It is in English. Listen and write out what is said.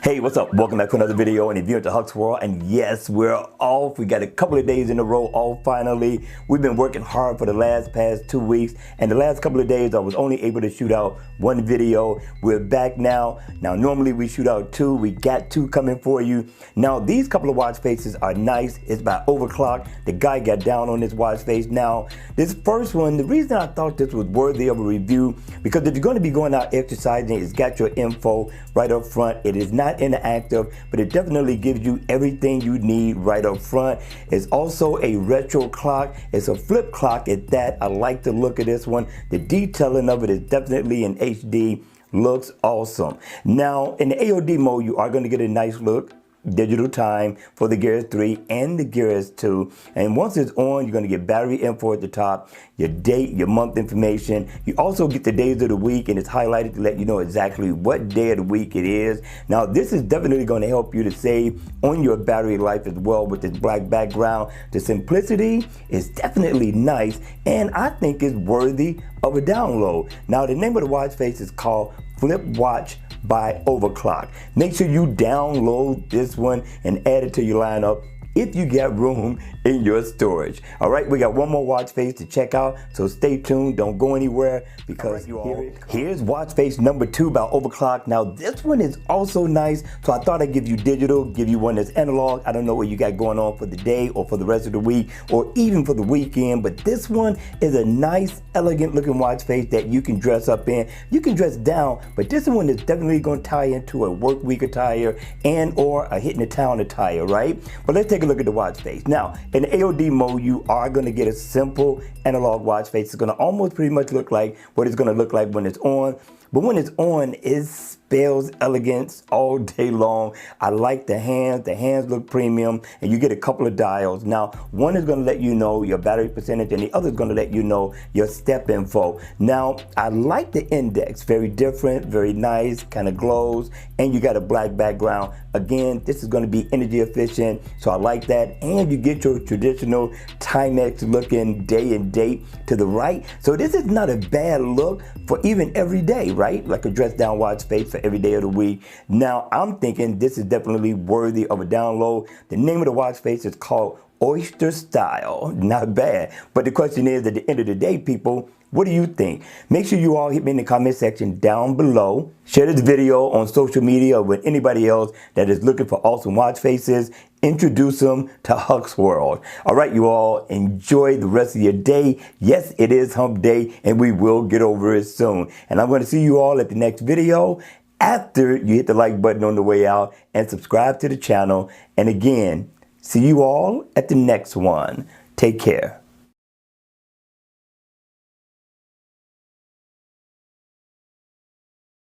Hey, what's up? Welcome back to another video, and if you're into Huck's World, and yes, we're off. We got a couple of days in a row off finally. We've been working hard for the past 2 weeks, and the last couple of days I was only able to shoot out one video. We're back now. Now, normally we shoot out two. We got two coming for you. Now, these couple of watch faces are nice. It's by overclock. The guy got down on this watch face. Now, this first one, the reason I thought this was worthy of a review, because if you're going to be going out exercising, it's got your info right up front. It is not interactive, but it definitely gives you everything you need right up front. It's also a retro clock. It's a flip clock at that. I like the look of this one. The detailing of it is definitely in HD. Looks awesome. Now, in the AOD mode, you are going to get a nice look. Digital time for the Gear S3 and the Gear S2, and once it's on, you're going to get battery info at the top, your date, your month information. You also get the days of the week, and it's highlighted to let you know exactly what day of the week it is. Now, this is definitely going to help you to save on your battery life as well with this black background. The simplicity is definitely nice, and I think it's worthy of a download. Now, the name of the watch face is called Flip Watch by Overclock. Make sure you download this one and add it to your lineup if you got room in your storage. All right, we got one more watch face to check out, so stay tuned. Don't go anywhere, because here's watch face number 2 by Overclock. Now, this one is also nice, so I thought I'd give you digital, give you one that's analog. I don't know what you got going on for the day or for the rest of the week or even for the weekend, but this one is a nice, elegant looking watch face that you can dress up in. You can dress down, but this one is definitely going to tie into a work week attire and or a hitting the town attire, right? But let's take a look at the watch face. Now, in the AOD mode, you are going to get a simple analog watch face. It's going to almost pretty much look like what it's going to look like when it's on. But when it's on, it spells elegance all day long. I like the hands. The hands look premium, and you get a couple of dials. Now, one is going to let you know your battery percentage, and the other is going to let you know your step info. Now, I like the index. Very different, very nice, kind of glows, and you got a black background. Again, this is going to be energy efficient, so I like that. And you get your traditional Timex looking day and date to the right. So this is not a bad look for even every day, right? Like a dress down watch face for every day of the week. Now, I'm thinking this is definitely worthy of a download. The name of the watch face is called Oyster Style. Not bad. But the question is, at the end of the day, people, what do you think? Make sure you all hit me in the comment section down below. Share this video on social media with anybody else that is looking for awesome watch faces. Introduce them to Huck's World. All right, you all, enjoy the rest of your day. Yes, it is hump day, and we will get over it soon. And I'm going to see you all at the next video after you hit the like button on the way out and subscribe to the channel. And again, see you all at the next one. Take care.